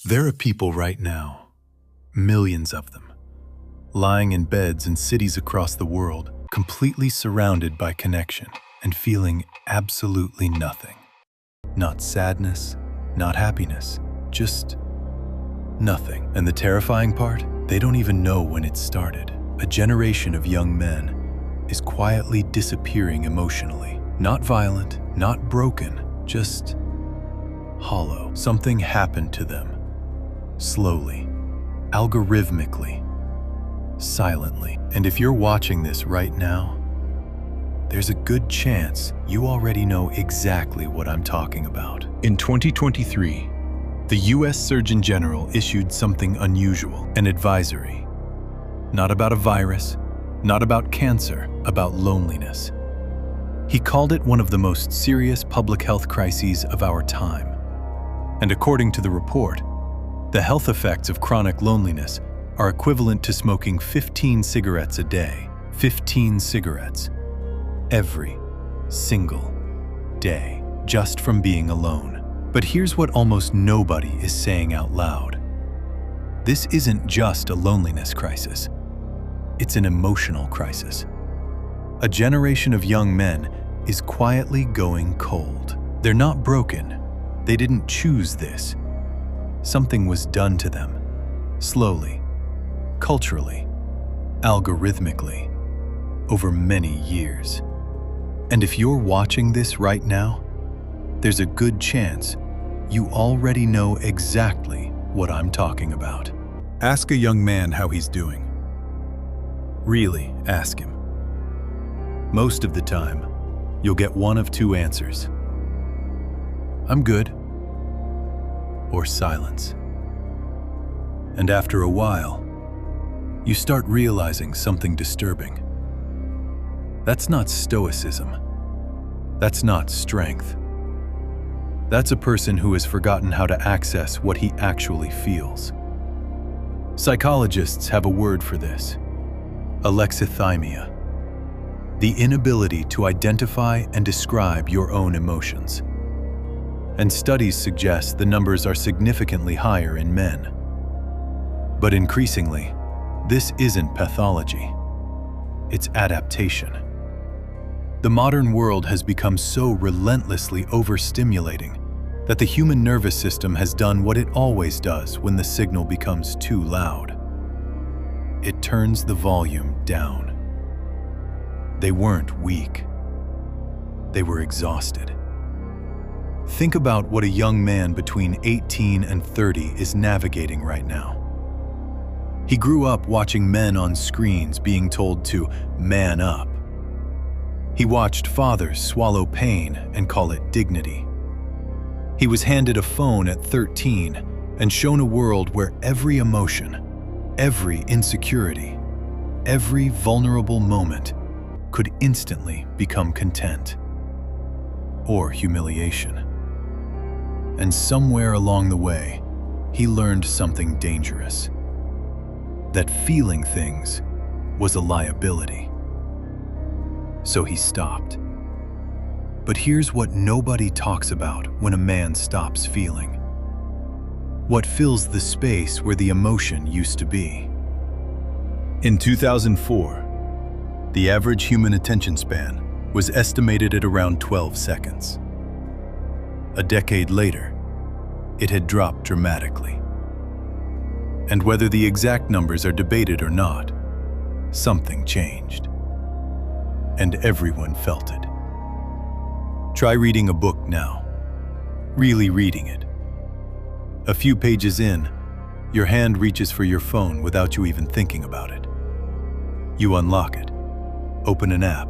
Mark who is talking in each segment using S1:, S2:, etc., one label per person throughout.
S1: There are people right now, millions of them, lying in beds in cities across the world, completely surrounded by connection and feeling absolutely nothing. Not sadness, not happiness, just nothing. And the terrifying part? They don't even know when it started. A generation of young men is quietly disappearing emotionally. Not violent, not broken, just hollow. Something happened to them. Slowly, algorithmically, silently. And if you're watching this right now, there's a good chance you already know exactly what I'm talking about. In 2023, the US Surgeon General issued something unusual, an advisory. Not about a virus, not about cancer, about loneliness. He called it one of the most serious public health crises of our time. And according to the report, the health effects of chronic loneliness are equivalent to smoking 15 cigarettes a day. 15 cigarettes. Every single day, just from being alone. But here's what almost nobody is saying out loud. This isn't just a loneliness crisis. It's an emotional crisis. A generation of young men is quietly going cold. They're not broken. They didn't choose this. Something was done to them, slowly, culturally, algorithmically, over many years. And if you're watching this right now, there's a good chance you already know exactly what I'm talking about. Ask a young man how he's doing. Really ask him. Most of the time, you'll get one of two answers. I'm good. Or silence. And after a while, you start realizing something disturbing. That's not stoicism. That's not strength. That's a person who has forgotten how to access what he actually feels. Psychologists have a word for this: alexithymia. The inability to identify and describe your own emotions. And studies suggest the numbers are significantly higher in men. But increasingly, this isn't pathology. It's adaptation. The modern world has become so relentlessly overstimulating that the human nervous system has done what it always does when the signal becomes too loud. It turns the volume down. They weren't weak. They were exhausted. Think about what a young man between 18 and 30 is navigating right now. He grew up watching men on screens being told to man up. He watched fathers swallow pain and call it dignity. He was handed a phone at 13 and shown a world where every emotion, every insecurity, every vulnerable moment could instantly become content or humiliation. And somewhere along the way, he learned something dangerous. That feeling things was a liability. So he stopped. But here's what nobody talks about when a man stops feeling. What fills the space where the emotion used to be. In 2004, the average human attention span was estimated at around 12 seconds. A decade later, it had dropped dramatically. And whether the exact numbers are debated or not, something changed. And everyone felt it. Try reading a book now. Really reading it. A few pages in, your hand reaches for your phone without you even thinking about it. You unlock it, open an app,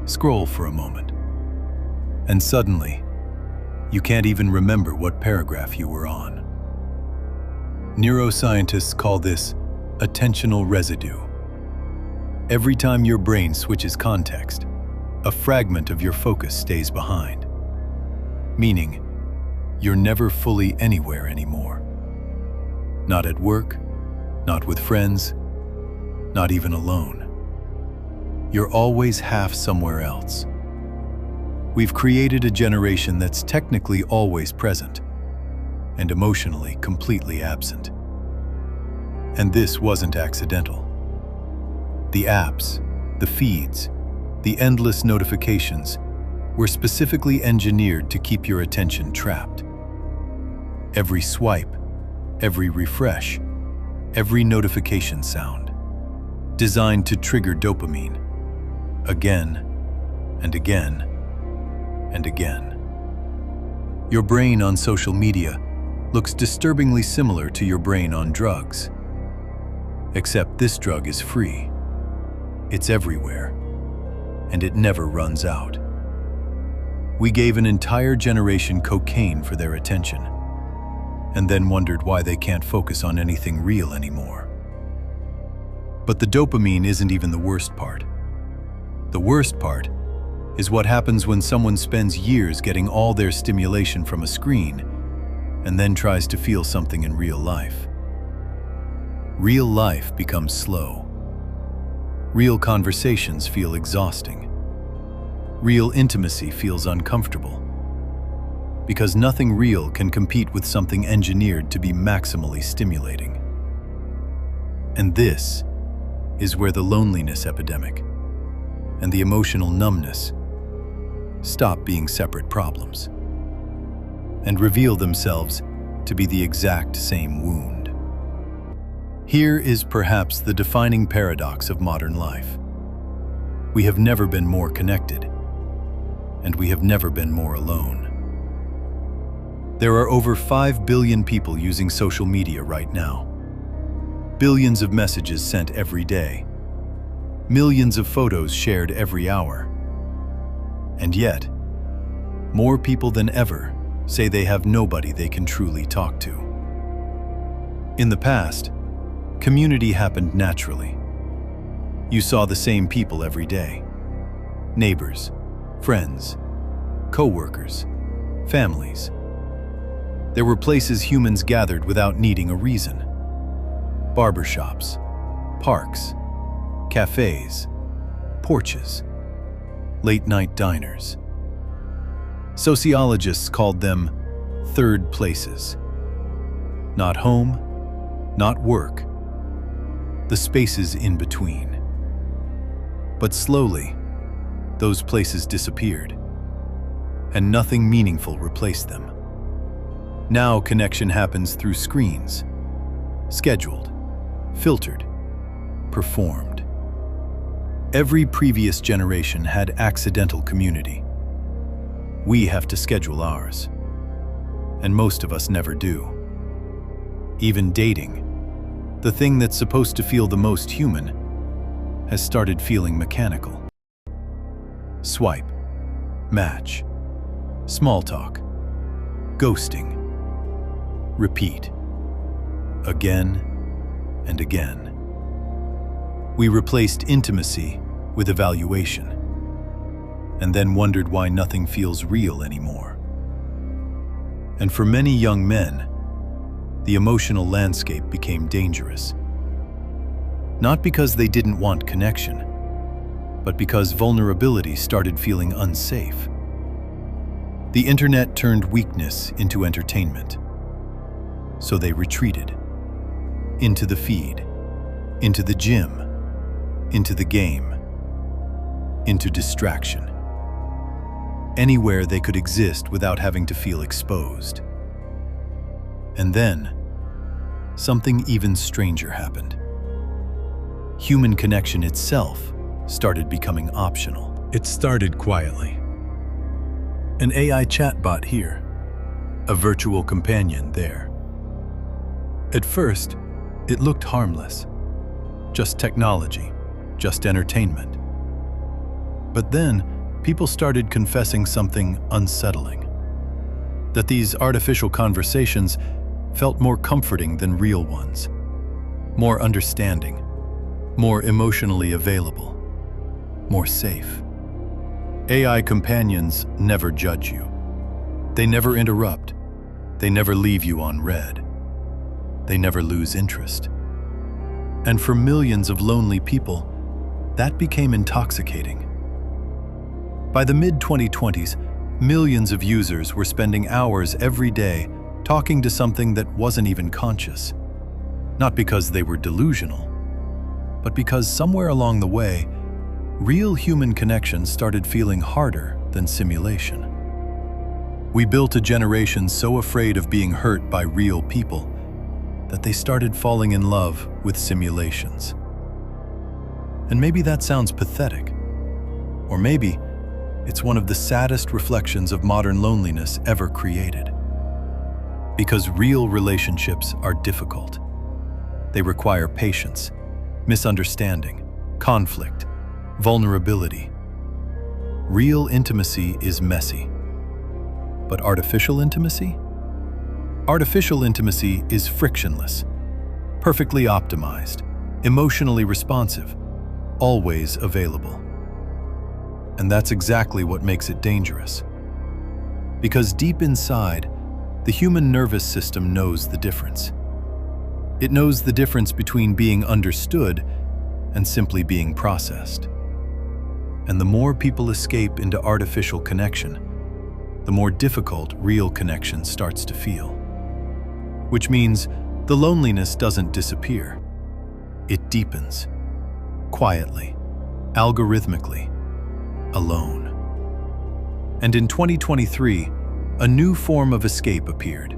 S1: scroll for a moment, and suddenly, you can't even remember what paragraph you were on. Neuroscientists call this attentional residue. Every time your brain switches context, a fragment of your focus stays behind, meaning you're never fully anywhere anymore. Not at work, not with friends, not even alone. You're always half somewhere else. We've created a generation that's technically always present, and emotionally completely absent. And this wasn't accidental. The apps, the feeds, the endless notifications were specifically engineered to keep your attention trapped. Every swipe, every refresh, every notification sound, designed to trigger dopamine, again and again and again. Your brain on social media looks disturbingly similar to your brain on drugs. Except this drug is free. It's everywhere, and it never runs out. We gave an entire generation cocaine for their attention, and then wondered why they can't focus on anything real anymore. But the dopamine isn't even the worst part. The worst part is what happens when someone spends years getting all their stimulation from a screen and then tries to feel something in real life. Real life becomes slow. Real conversations feel exhausting. Real intimacy feels uncomfortable. Because nothing real can compete with something engineered to be maximally stimulating. And this is where the loneliness epidemic and the emotional numbness stop being separate problems and reveal themselves to be the exact same wound. Here is perhaps the defining paradox of modern life. We have never been more connected, and we have never been more alone. There are over 5 billion people using social media right now. Billions of messages sent every day. Millions of photos shared every hour. And yet, more people than ever say they have nobody they can truly talk to. In the past, community happened naturally. You saw the same people every day. Neighbors, friends, co-workers, families. There were places humans gathered without needing a reason. Barbershops, parks, cafes, porches, late-night diners. Sociologists called them third places. Not home, not work, the spaces in between. But slowly, those places disappeared, and nothing meaningful replaced them. Now connection happens through screens, scheduled, filtered, performed. Every previous generation had accidental community. We have to schedule ours, and most of us never do. Even dating, the thing that's supposed to feel the most human, has started feeling mechanical. Swipe, match, small talk, ghosting, repeat, again and again. We replaced intimacy with evaluation, and then wondered why nothing feels real anymore. And for many young men, the emotional landscape became dangerous. Not because they didn't want connection, but because vulnerability started feeling unsafe. The internet turned weakness into entertainment. So they retreated. Into the feed, into the gym, into the game, into distraction. Anywhere they could exist without having to feel exposed. And then, something even stranger happened. Human connection itself started becoming optional. It started quietly. An AI chatbot here, a virtual companion there. At first, it looked harmless. Just technology, just entertainment. But then, people started confessing something unsettling. That these artificial conversations felt more comforting than real ones, more understanding, more emotionally available, more safe. AI companions never judge you. They never interrupt. They never leave you on red. They never lose interest. And for millions of lonely people, that became intoxicating. By the mid-2020s, millions of users were spending hours every day talking to something that wasn't even conscious. Not because they were delusional, but because somewhere along the way, real human connection started feeling harder than simulation. We built a generation so afraid of being hurt by real people that they started falling in love with simulations. And maybe that sounds pathetic, or maybe it's one of the saddest reflections of modern loneliness ever created. Because real relationships are difficult. They require patience, misunderstanding, conflict, vulnerability. Real intimacy is messy. But artificial intimacy? Artificial intimacy is frictionless, perfectly optimized, emotionally responsive, always available. And that's exactly what makes it dangerous. Because deep inside, the human nervous system knows the difference. It knows the difference between being understood and simply being processed. And the more people escape into artificial connection, the more difficult real connection starts to feel. Which means the loneliness doesn't disappear. It deepens, quietly, algorithmically, alone. And in 2023, a new form of escape appeared,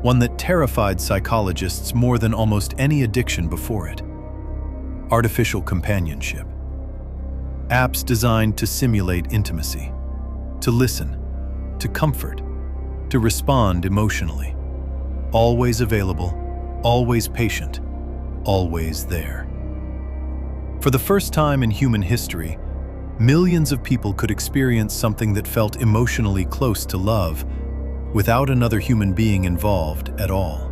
S1: one that terrified psychologists more than almost any addiction before it: artificial companionship. Apps designed to simulate intimacy, to listen, to comfort, to respond emotionally. Always available, always patient, always there. For the first time in human history, millions of people could experience something that felt emotionally close to love without another human being involved at all.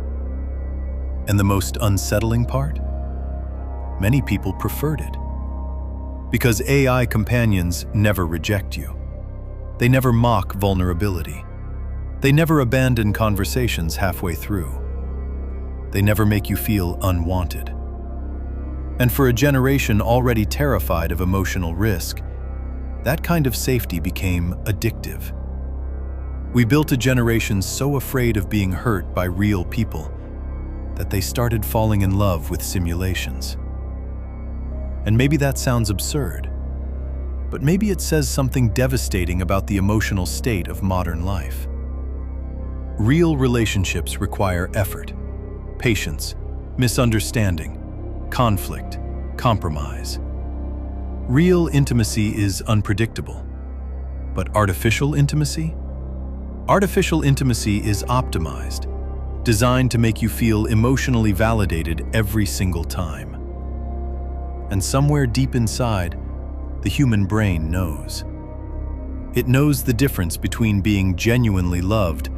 S1: And the most unsettling part? Many people preferred it. Because AI companions never reject you. They never mock vulnerability. They never abandon conversations halfway through. They never make you feel unwanted. And for a generation already terrified of emotional risk, that kind of safety became addictive. We built a generation so afraid of being hurt by real people that they started falling in love with simulations. And maybe that sounds absurd, but maybe it says something devastating about the emotional state of modern life. Real relationships require effort, patience, misunderstanding, conflict, compromise. Real intimacy is unpredictable, but artificial intimacy? Artificial intimacy is optimized, designed to make you feel emotionally validated every single time. And somewhere deep inside, the human brain knows. It knows the difference between being genuinely loved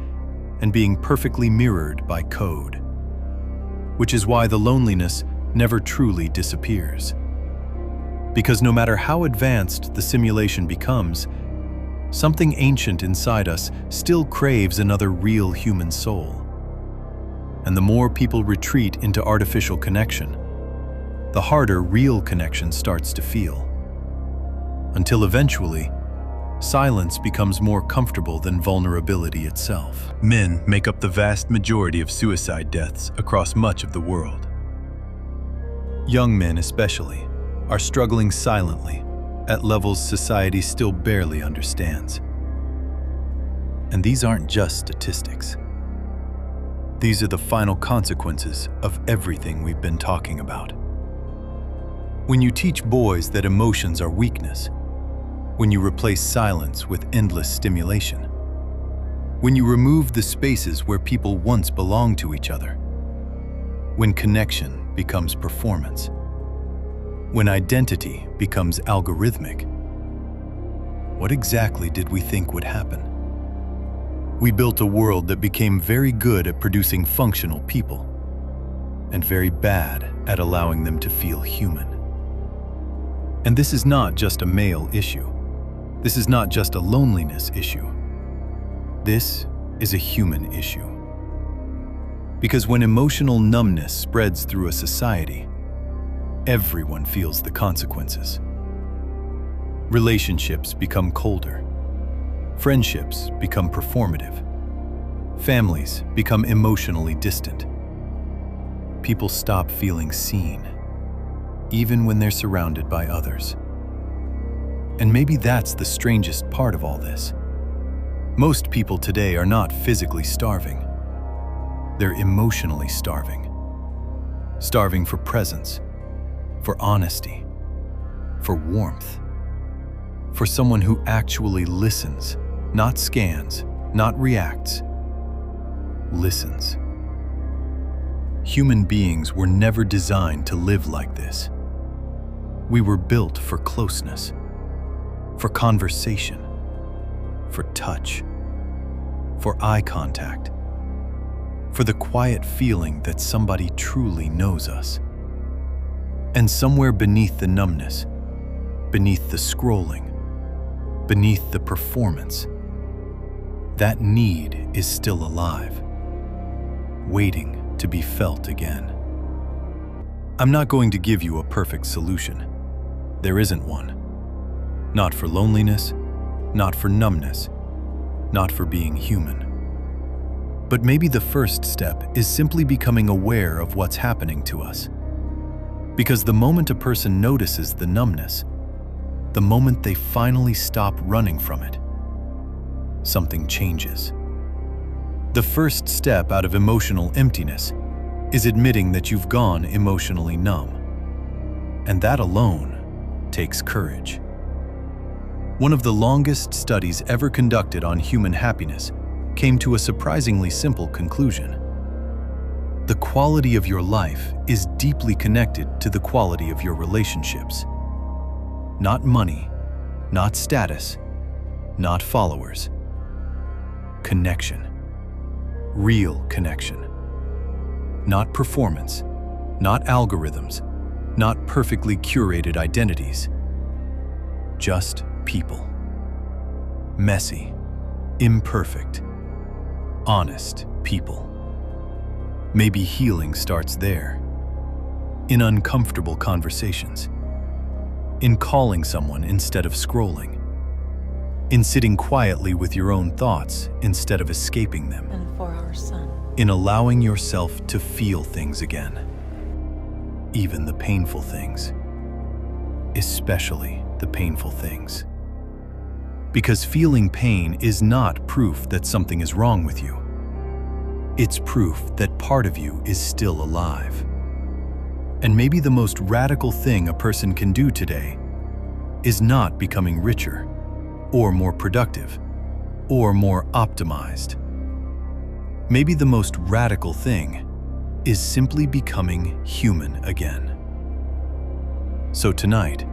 S1: and being perfectly mirrored by code. Which is why the loneliness never truly disappears. Because no matter how advanced the simulation becomes, something ancient inside us still craves another real human soul. And the more people retreat into artificial connection, the harder real connection starts to feel. Until eventually, silence becomes more comfortable than vulnerability itself. Men make up the vast majority of suicide deaths across much of the world. Young men especially are struggling silently at levels society still barely understands. And these aren't just statistics. These are the final consequences of everything we've been talking about. When you teach boys that emotions are weakness, when you replace silence with endless stimulation, when you remove the spaces where people once belonged to each other, when connection becomes performance, when identity becomes algorithmic, what exactly did we think would happen? We built a world that became very good at producing functional people and very bad at allowing them to feel human. And this is not just a male issue. This is not just a loneliness issue. This is a human issue. Because when emotional numbness spreads through a society, everyone feels the consequences. Relationships become colder. Friendships become performative. Families become emotionally distant. People stop feeling seen, even when they're surrounded by others. And maybe that's the strangest part of all this. Most people today are not physically starving. They're emotionally starving. Starving for presence, for honesty, for warmth, for someone who actually listens, not scans, not reacts, listens. Human beings were never designed to live like this. We were built for closeness, for conversation, for touch, for eye contact, for the quiet feeling that somebody truly knows us. And somewhere beneath the numbness, beneath the scrolling, beneath the performance, that need is still alive, waiting to be felt again. I'm not going to give you a perfect solution. There isn't one. Not for loneliness, not for numbness, not for being human. But maybe the first step is simply becoming aware of what's happening to us. Because the moment a person notices the numbness, the moment they finally stop running from it, something changes. The first step out of emotional emptiness is admitting that you've gone emotionally numb. And that alone takes courage. One of the longest studies ever conducted on human happiness came to a surprisingly simple conclusion. The quality of your life is deeply connected to the quality of your relationships. Not money, not status, not followers. Connection. Real connection. Not performance, not algorithms, not perfectly curated identities. Just people. Messy, imperfect, honest people. Maybe healing starts there, in uncomfortable conversations, in calling someone instead of scrolling, in sitting quietly with your own thoughts instead of escaping them,
S2: and for our son,
S1: in allowing yourself to feel things again, even the painful things, especially the painful things. Because feeling pain is not proof that something is wrong with you. It's proof that part of you is still alive. And maybe the most radical thing a person can do today is not becoming richer, or more productive, or more optimized. Maybe the most radical thing is simply becoming human again. So tonight,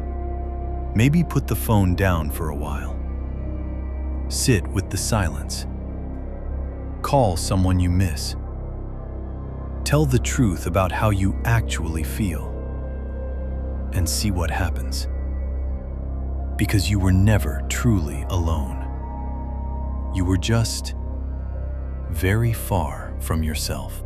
S1: maybe put the phone down for a while. Sit with the silence. Call someone you miss. Tell the truth about how you actually feel. And see what happens. Because you were never truly alone. You were just very far from yourself.